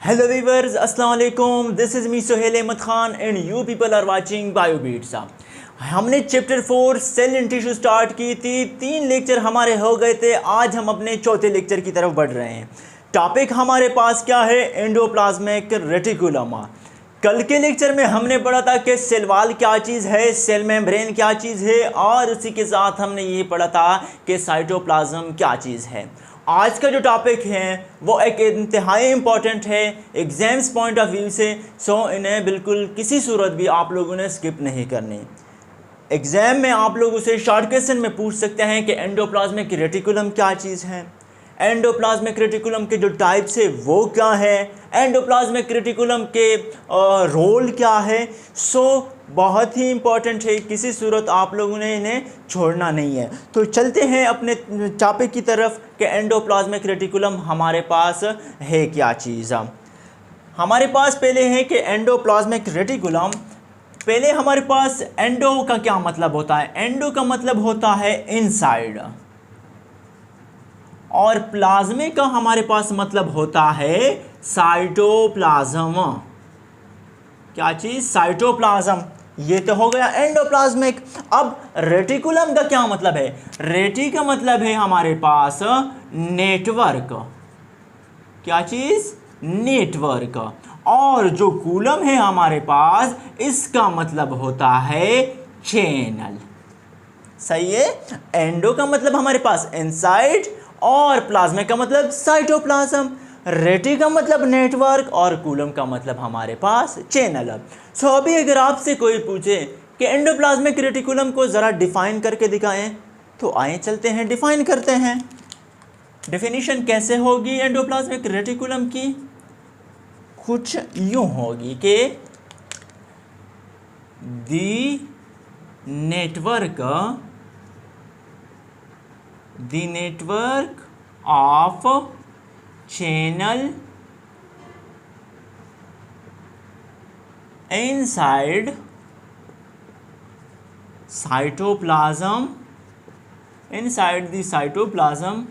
Hello viewers, Assalamu alaikum. This is me Sohail Ahmed Khan and you people are watching BioBeats. हमने chapter 4 cell and tissue start की थी, 3 lecture हमारे हो गए थे। आज हम अपने चौथे लेक्चर की तरफ बढ़ रहे हैं। टॉपिक हमारे पास क्या है? Endoplasmic reticulum. कल के लेक्चर में हमने पढ़ा था कि सेल वॉल क्या चीज़ है, सेल मेम्ब्रेन क्या चीज़ है, और उसी के साथ हमने ये पढ़ा था कि साइटोप्लाज्म क्या चीज़ है। आज का जो टॉपिक है वो एक इंतहाई इम्पॉर्टेंट है एग्जाम्स पॉइंट ऑफ व्यू से, सो इन्हें बिल्कुल किसी सूरत भी आप लोगों ने स्किप नहीं करनी। एग्ज़ाम में आप लोग उसे शॉर्ट क्वेश्चन में पूछ सकते हैं कि एंडोप्लाज्मिक रेटिकुलम क्या चीज़ है, एंडोप्लाज्मिक रेटिकुलम के जो टाइप्स है वो क्या है, एंडोप्लाज्मिक रेटिकुलम के रोल क्या है। सो बहुत ही इम्पॉर्टेंट है, किसी सूरत आप लोगों ने इन्हें छोड़ना नहीं है। तो चलते हैं अपने टॉपिक की तरफ कि एंडोप्लाज्मिक रेटिकुलम हमारे पास है क्या चीज़। हमारे पास पहले है कि एंडोप्लाज्मिक रेटिकुलम, पहले हमारे पास एंडो का क्या मतलब होता है? एंडो का मतलब होता है इनसाइड, और प्लाज्मिक का हमारे पास मतलब होता है साइटोप्लाज्म। क्या चीज़? साइटोप्लाज्म। ये तो हो गया एंडोप्लाज्मिक। अब रेटिकुलम का क्या मतलब है? रेटी का मतलब है हमारे पास नेटवर्क। क्या चीज़? नेटवर्क। और जो कूलम है हमारे पास, इसका मतलब होता है चैनल। सही है। एंडो का मतलब हमारे पास इनसाइड, और प्लाज्मिक का मतलब साइटोप्लाज्म, रेटी का मतलब नेटवर्क, और कूलम का मतलब हमारे पास चैनल। सो अभी अगर आपसे कोई पूछे कि एंडोप्लाज्मिक रेटिकुलम को ज़रा डिफाइन करके दिखाएं, तो आए चलते हैं डिफाइन करते हैं। डेफिनेशन कैसे होगी एंडोप्लाज्मिक रेटिकुलम की? कुछ यूं होगी कि the network of channel inside cytoplasm, inside the cytoplasm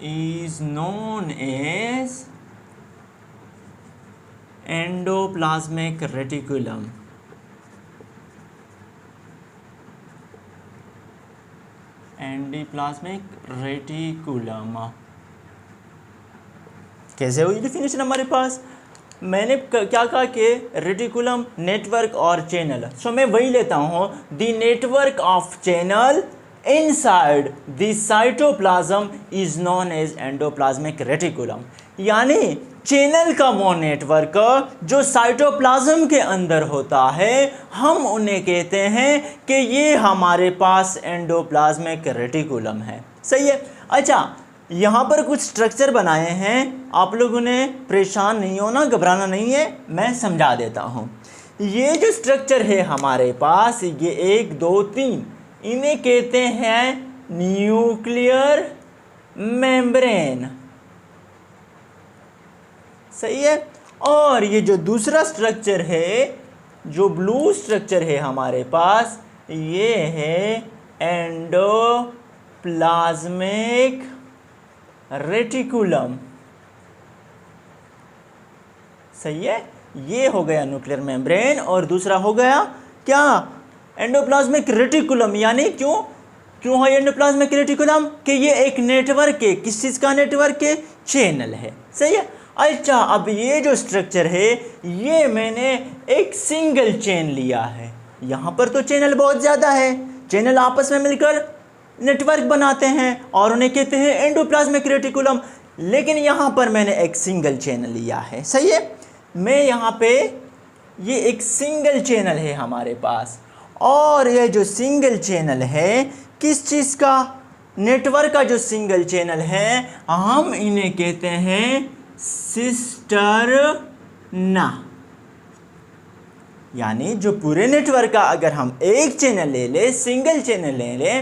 is known as endoplasmic reticulum. Endoplasmic reticulum. कैसे हुई डेफिनेशन हमारे पास? मैंने क्या कहा कि रेटिकुलम, नेटवर्क और चैनल। सो मैं वही लेता हूँ, the network of channel inside the cytoplasm is known as endoplasmic reticulum. यानी चैनल का वो नेटवर्क जो साइटोप्लाज्म के अंदर होता है, हम उन्हें कहते हैं कि ये हमारे पास एंडोप्लाज्मिक रेटिकुलम है। सही है। अच्छा, यहाँ पर कुछ स्ट्रक्चर बनाए हैं, आप लोगों ने परेशान नहीं होना, घबराना नहीं है, मैं समझा देता हूँ। ये जो स्ट्रक्चर है हमारे पास, ये 1 2 3, इन्हें कहते हैं न्यूक्लियर मेम्ब्रेन। सही है। और ये जो दूसरा स्ट्रक्चर है, जो ब्लू स्ट्रक्चर है हमारे पास, ये है एंडोप्लाज्मिक रेटिकुलम। सही है। ये हो गया न्यूक्लियर मेम्ब्रेन, और दूसरा हो गया क्या? Endoplasmic reticulum. यानी क्यों है एंडोप्लाज्मिक रेटिकुलम? कि ये एक नेटवर्क है। किस चीज़ का नेटवर्क है? चैनल है। सही है। अच्छा, अब ये जो स्ट्रक्चर है, ये मैंने एक सिंगल चेन लिया है। यहाँ पर तो चैनल बहुत ज़्यादा है, चैनल आपस में मिलकर नेटवर्क बनाते हैं और उन्हें कहते हैं एंडोप्लाज्मिक रेटिकुलम। लेकिन यहाँ पर मैंने एक सिंगल चैनल लिया है। सही है। मैं यहाँ पे, ये एक सिंगल चैनल है हमारे पास, और ये जो सिंगल चैनल है, किस चीज़ का? नेटवर्क का जो सिंगल चैनल है, हम इन्हें कहते हैं सिस्टर्ना। यानी जो पूरे नेटवर्क का अगर हम एक चैनल ले ले, सिंगल चैनल ले ले,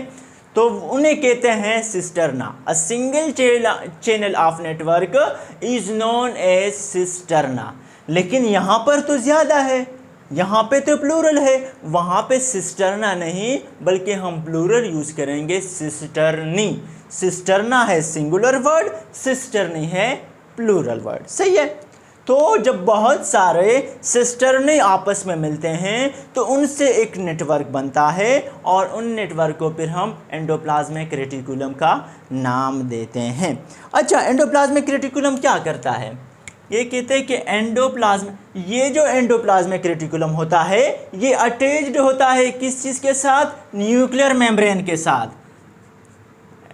तो उन्हें कहते हैं cisterna. A single channel of network is known as cisterna. लेकिन यहाँ पर तो ज़्यादा है, यहाँ पे तो प्लूरल है, वहाँ पे सिस्टर्ना नहीं बल्कि हम प्लूरल यूज़ करेंगे सिस्टर्नी। सिस्टर्ना है सिंगुलर वर्ड, सिस्टर्नी है प्लूरल वर्ड। सही है। तो जब बहुत सारे सिस्टरनी आपस में मिलते हैं तो उनसे एक नेटवर्क बनता है और उन नेटवर्क को फिर हम एंडोप्लाज्मिक रेटिकुलम का नाम देते हैं। अच्छा, एंडोप्लाज्मिक रेटिकुलम क्या करता है? ये कहते हैं कि ये जो एंडोप्लाज्मिक रेटिकुलम होता है ये अटैच्ड होता है किस चीज़ के साथ? न्यूक्लियर मेम्ब्रेन के साथ।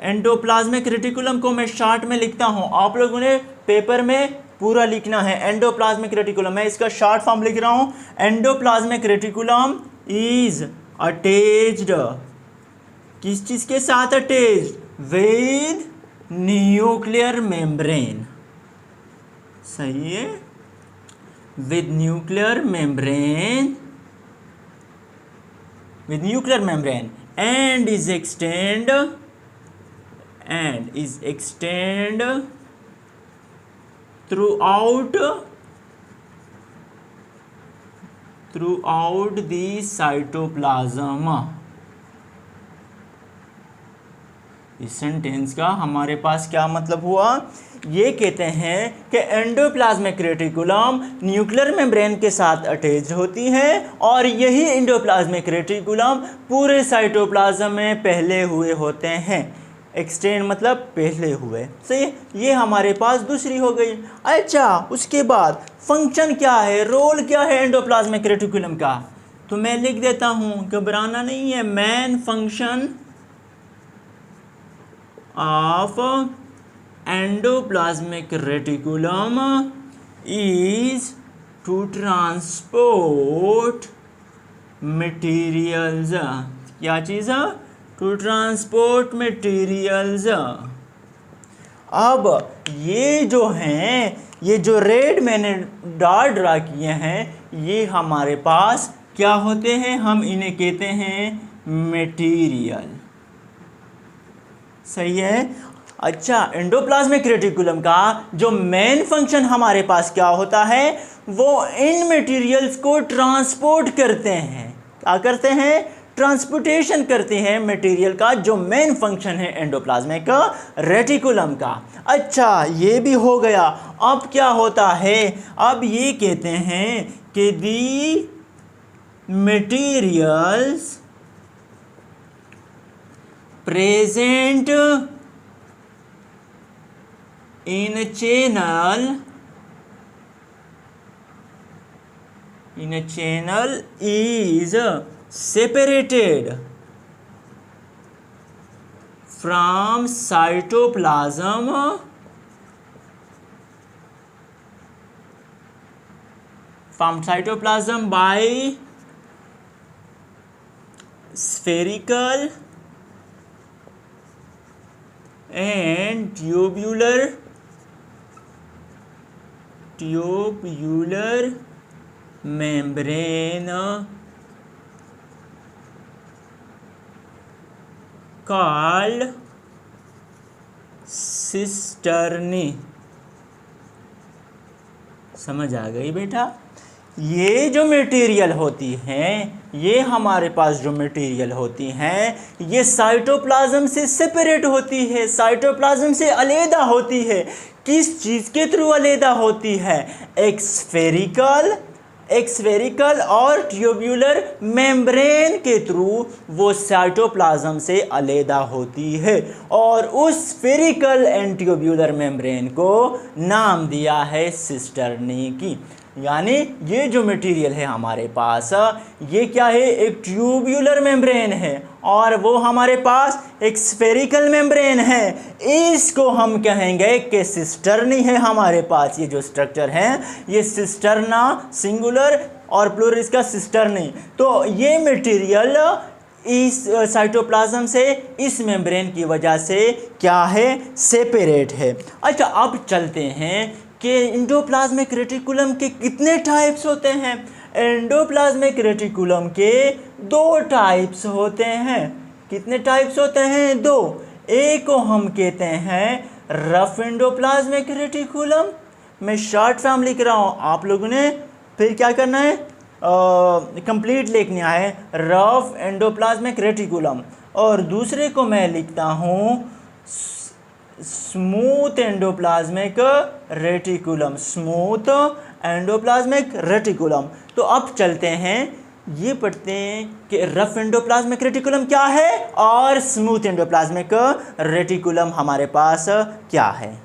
एंडोप्लाज्मिक रेटिकुलम को मैं शॉर्ट में लिखता हूँ, आप लोगों ने पेपर में पूरा लिखना है। एंडोप्लाज्मिक रेटिकुलम, मैं इसका शॉर्ट फॉर्म लिख रहा हूँ। एंडोप्लाज्मिक रेटिकुलम इज अटैच्ड, किस चीज़ के साथ अटैच्ड? With nuclear membrane. सही है, with nuclear membrane, and is extend throughout the cytoplasm। इस सेंटेंस का हमारे पास क्या मतलब हुआ? ये कहते हैं कि एंडोप्लाज्मिक रेटिकुलम न्यूक्लियर मेम्ब्रेन के साथ अटैच होती है और यही एंडोप्लाज्मिक रेटिकुलम पूरे साइटोप्लाज्म में पहले हुए होते हैं। एक्सटेंड मतलब पहले हुए। सही है, ये हमारे पास दूसरी हो गई। अच्छा, उसके बाद फंक्शन क्या है, रोल क्या है एंडोप्लाज्मिक रेटिकुलम का? तो मैं लिख देता हूँ, घबराना नहीं है। Main function of endoplasmic reticulum is to transport materials. क्या चीज़ है? To transport materials. अब ये जो हैं, ये जो रेड मैंने डॉट ड्रा किए हैं, ये हमारे पास क्या होते हैं? हम इन्हें कहते हैं मटेरियल। सही है। अच्छा, एंडोप्लाज्मिक रेटिकुलम का जो मेन फंक्शन हमारे पास क्या होता है? वो इन मटेरियल्स को ट्रांसपोर्ट करते हैं। क्या करते हैं? ट्रांसपोर्टेशन करते हैं मटेरियल का, जो मेन फंक्शन है एंडोप्लाज्मिक रेटिकुलम का। अच्छा, ये भी हो गया। अब क्या होता है? अब ये कहते हैं कि the materials present in a channel is separated from cytoplasm by spherical and tubular membrane called cisternae. समझ आ गई बेटा? ये जो मटेरियल होती हैं, ये हमारे पास जो मटेरियल होती हैं, ये साइटोप्लाज्म से सेपरेट होती है, साइटोप्लाज्म से अलग होती है। किस चीज़ के थ्रू अलग होती है? एक्सफेरिकल और ट्यूब्यूलर मेम्ब्रेन के थ्रू वो साइटोप्लाज्म से अलग होती है और उस स्फेरिकल एंड ट्यूब्यूलर मेम्ब्रेन को नाम दिया है सिस्टर्नी की। यानी ये जो मटेरियल है हमारे पास, ये क्या है? एक ट्यूब्यूलर मेम्ब्रेन है और वो हमारे पास एक स्फेरिकल मेम्ब्रेन है। इसको हम कहेंगे कि सिस्टर्नी है हमारे पास। ये जो स्ट्रक्चर है ये सिस्टर्ना, सिंगुलर और प्लूरल इसका सिस्टर्नी। तो ये मटेरियल इस साइटोप्लाज्म से इस मेम्ब्रेन की वजह से क्या है? सेपरेट है। अच्छा, अब चलते हैं कि एंडोप्लाज्मिक रेटिकुलम के कितने टाइप्स होते हैं। एंडोप्लाज्मिक रेटिकुलम के 2 टाइप्स होते हैं। कितने टाइप्स होते हैं? 2। एक को हम कहते हैं रफ एंडोप्लाज्मिक रेटिकुलम, मैं शॉर्ट फॉर्म लिख रहा हूँ, आप लोगों ने फिर क्या करना है? कंप्लीट लिखना है, रफ एंडोप्लाज्मिक रेटिकुलम। और दूसरे को मैं लिखता हूँ smooth endoplasmic reticulum, smooth endoplasmic reticulum. तो अब चलते हैं, ये पढ़ते हैं कि रफ एंडोप्लाज्मिक रेटिकुलम क्या है और स्मूथ एंडोप्लाज्मिक रेटिकुलम हमारे पास क्या है।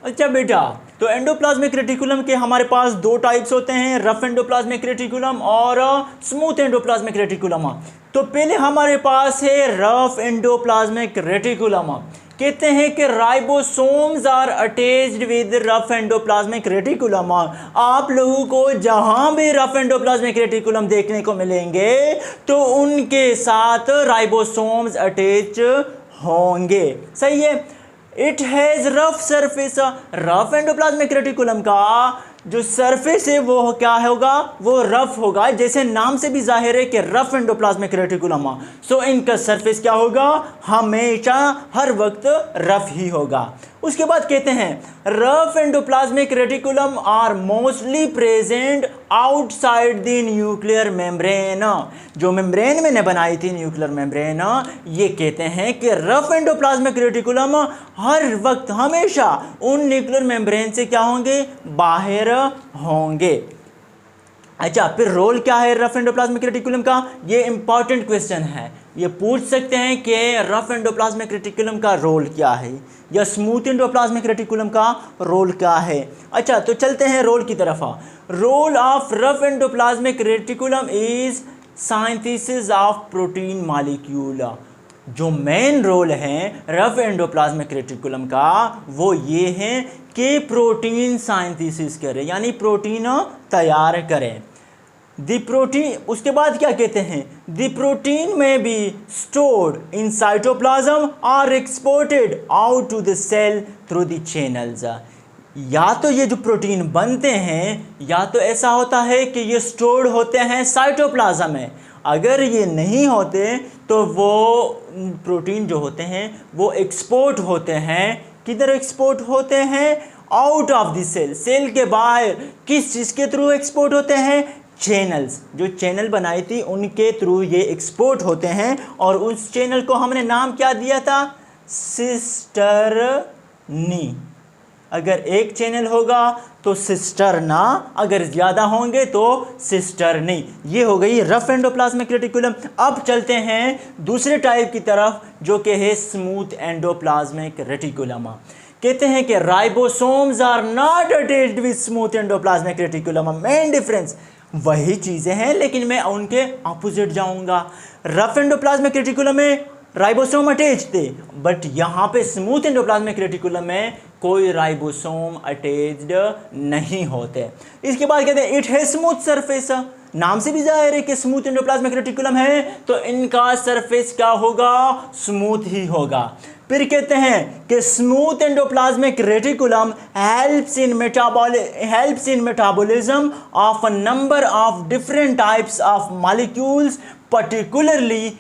अच्छा बेटा, तो एंडोप्लाज्मिक रेटिकुलम के हमारे पास दो टाइप्स होते हैं, रफ एंडोप्लाज्मिक रेटिकुलम और स्मूथ एंडोप्लाज्मिक रेटिकुलम। तो पहले हमारे पास है रफ एंडोप्लाज्मिक रेटिकुलम। कहते हैं कि ribosomes are attached with rough endoplasmic reticulum. आप लोगों को जहां भी रफ एंडोप्लाज्मिक रेटिकुलम देखने को मिलेंगे तो उनके साथ राइबोसोम्स अटैच होंगे, सही है। It has rough surface, rough endoplasmic reticulum का जो सरफेस है वो क्या होगा, वो रफ होगा, जैसे नाम से भी जाहिर है कि रफ एंडोप्लाज्मिक रेटिकुलम। सो इनका सरफेस क्या होगा, हमेशा हर वक्त रफ ही होगा। उसके बाद कहते हैं rough endoplasmic reticulum are mostly present outside the nuclear membrane. जो मेम्ब्रेन मैंने बनाई थी न्यूक्लियर मेम्ब्रेन, ये कहते हैं कि रफ एंडोप्लाज्मिक रेटिकुलम हर वक्त हमेशा उन न्यूक्लियर मेम्ब्रेन से क्या होंगे, बाहर होंगे। अच्छा, फिर रोल क्या है रफ एंडोप्लाज्मिक रेटिकुलम का, ये इंपॉर्टेंट क्वेश्चन है। ये पूछ सकते हैं कि रफ एंडोप्लाज्मिक रेटिकुलम का रोल क्या है या स्मूथ एंडोप्लाज्मिक रेटिकुलम का रोल क्या है। अच्छा, तो चलते हैं रोल की तरफ। Role of rough endoplasmic reticulum is synthesis of protein molecule. जो मेन रोल है रफ एंडोप्लाज्मिक रेटिकुलम का वो ये है कि प्रोटीन सिंथेसिस करें, यानी प्रोटीन तैयार करें। द प्रोटीन, उसके बाद क्या कहते हैं, the protein may be stored in cytoplasm or exported out to the cell through the channels. या तो ये जो प्रोटीन बनते हैं या तो ऐसा होता है कि ये स्टोर्ड होते हैं साइटोप्लाज्म में, अगर ये नहीं होते तो वो प्रोटीन जो होते हैं वो एक्सपोर्ट होते हैं। किधर एक्सपोर्ट होते हैं, out of the cell, cell के बाहर। किस चीज़ के थ्रू एक्सपोर्ट होते हैं, चैनल्स, जो चैनल बनाई थी उनके थ्रू ये एक्सपोर्ट होते हैं। और उस चैनल को हमने नाम क्या दिया था, सिस्टर्नी। अगर एक चैनल होगा तो सिस्टर्ना, अगर ज़्यादा होंगे तो सिस्टर्नी। ये हो गई रफ एंडोप्लाज्मिक रेटिकुलम। अब चलते हैं दूसरे टाइप की तरफ जो कि है स्मूथ एंडोप्लाज्मिक रेटिकुलम। कहते हैं कि ribosomes are not attached with smooth endoplasmic reticulum. Main difference वही चीज़ें हैं लेकिन मैं उनके अपोजिट जाऊंगा। रफ एंडोप्लाज्मिक रेटिकुलम में राइबोसोम अटैच थे, बट यहाँ पे स्मूथ एंडोप्लाज्मिक रेटिकुलम में कोई राइबोसोम अटैच्ड नहीं होते। इसके बाद कहते हैं इट है स्मूथ सरफेस। नाम से भी जाहिर है कि स्मूथ एंडोप्लाज्मिक रेटिकुलम है तो इनका सरफेस क्या होगा, स्मूथ ही होगा। फिर कहते हैं कि smooth endoplasmic reticulum helps in metabolism of a number of different types of molecules particularly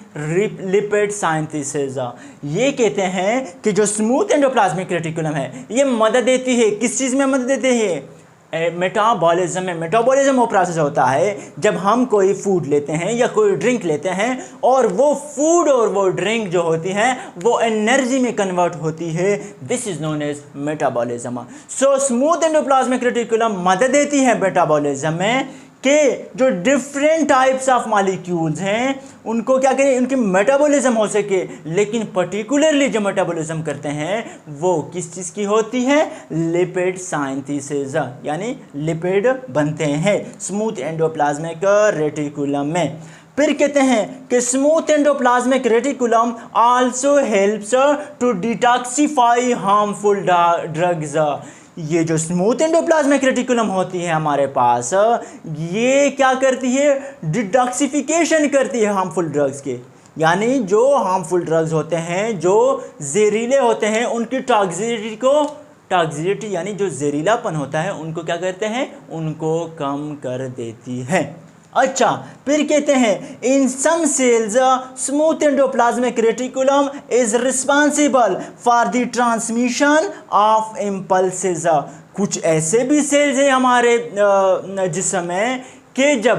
lipid synthesis. ये कहते हैं कि जो स्मूथ एंडोप्लाज्मिक रेटिकुलम है ये मदद देती है, किस चीज़ में मदद देती है, मेटाबॉलिज्म में। मेटाबॉलिज्म वो प्रोसेस होता है जब हम कोई फूड लेते हैं या कोई ड्रिंक लेते हैं और वो फूड और वो ड्रिंक जो होती है वो एनर्जी में कन्वर्ट होती है, this is known as metabolism. So smooth endoplasmic reticulum मदद देती है मेटाबॉलिज्म में कि जो डिफरेंट टाइप्स ऑफ मॉलिक्यूल्स हैं उनको क्या करें, उनकी मेटाबॉलिज्म हो सके। लेकिन पर्टिकुलरली जो मेटाबॉलिज्म करते हैं वो किस चीज़ की होती है, लिपिड सिंथेसिस, यानी लिपिड बनते हैं स्मूथ एंडोप्लाज्मिक रेटिकुलम में। फिर कहते हैं कि smooth endoplasmic reticulum also helps to detoxify harmful drugs. ये जो स्मूथ एंडोप्लाज्मिक रेटिकुलम होती है हमारे पास, ये क्या करती है, डिटॉक्सिफिकेशन करती है हार्मफुल ड्रग्स के। यानी जो हार्मफुल ड्रग्स होते हैं, जो जहरीले होते हैं, उनकी टॉक्सिसिटी यानी जो जहरीलापन होता है उनको क्या करते हैं, उनको कम कर देती है। अच्छा, फिर कहते हैं in some cells smooth endoplasmic reticulum is responsible for the transmission of impulses. कुछ ऐसे भी सेल्स हैं हमारे जिस्म में कि जब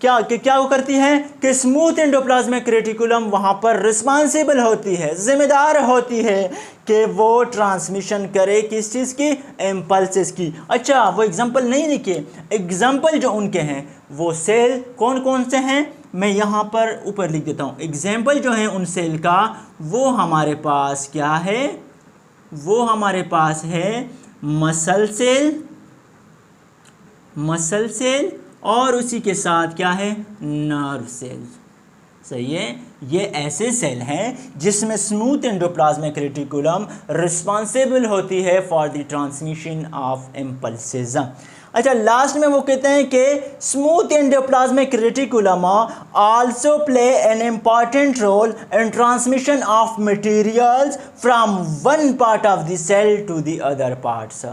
क्या वो करती है कि स्मूथ एंडोप्लाज्मिक रेटिकुलम वहाँ पर रिस्पॉन्सिबल होती है, जिम्मेदार होती है कि वो ट्रांसमिशन करे किस चीज़ की, इम्पल्सेस की। अच्छा, वो एग्जांपल नहीं लिखे, एग्जांपल जो उनके हैं वो सेल कौन कौन से हैं मैं यहाँ पर ऊपर लिख देता हूँ। एग्जांपल जो है उन सेल का वो हमारे पास क्या है, वो हमारे पास है मसल सेल और उसी के साथ क्या है, नर्व सेल। सही है, ये ऐसे सेल हैं जिसमें स्मूथ एंडोप्लाज्मिक रेटिकुलम रिस्पॉन्सिबल होती है for the transmission of impulses. अच्छा, लास्ट में वो कहते हैं कि smooth endoplasmic reticulum also play an important role in transmission of materials from one part of the cell to the other parts.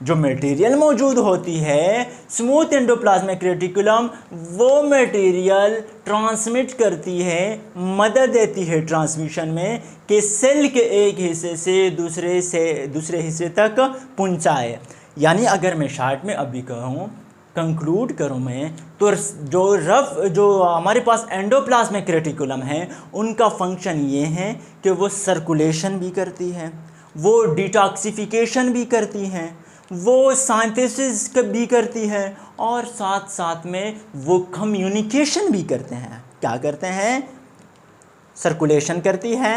जो material मौजूद होती है स्मूथ एंडोप्लाज्मिक रेटिकुलम, वो मटेरियल ट्रांसमिट करती है, मदद देती है ट्रांसमिशन में कि सेल के एक हिस्से से दूसरे हिस्से तक पहुंचाए। यानी अगर मैं शॉर्ट में अभी कहूँ, कंक्लूड करूँ मैं, तो जो हमारे पास एंडोप्लाज्मिक रेटिकुलम है उनका फंक्शन ये है कि वो सर्कुलेशन भी करती है, वो डिटॉक्सिफिकेशन भी करती हैं, वो सिंथेसिस भी करती है और साथ साथ में वो कम्युनिकेशन भी करते हैं। क्या करते हैं, सर्कुलेशन करती है,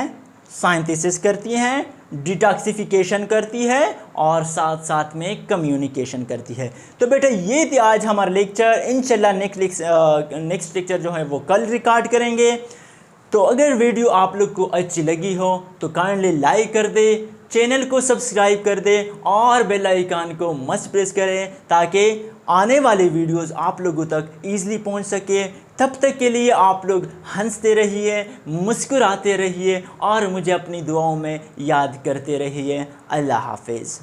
सिंथेसिस करती हैं, डिटॉक्सिफिकेशन करती है और साथ साथ में कम्युनिकेशन करती है। तो बेटा ये थी आज हमारा लेक्चर। इंशाल्लाह नेक्स्ट लेक्चर जो है वो कल रिकॉर्ड करेंगे। तो अगर वीडियो आप लोग को अच्छी लगी हो तो काइंडली लाइक कर दे, चैनल को सब्सक्राइब कर दे और बेल आइकन को मस्ट प्रेस करें ताकि आने वाले वीडियोस आप लोगों तक ईज़िली पहुंच सके। तब तक के लिए आप लोग हंसते रहिए, मुस्कुराते रहिए और मुझे अपनी दुआओं में याद करते रहिए। अल्लाह हाफिज़।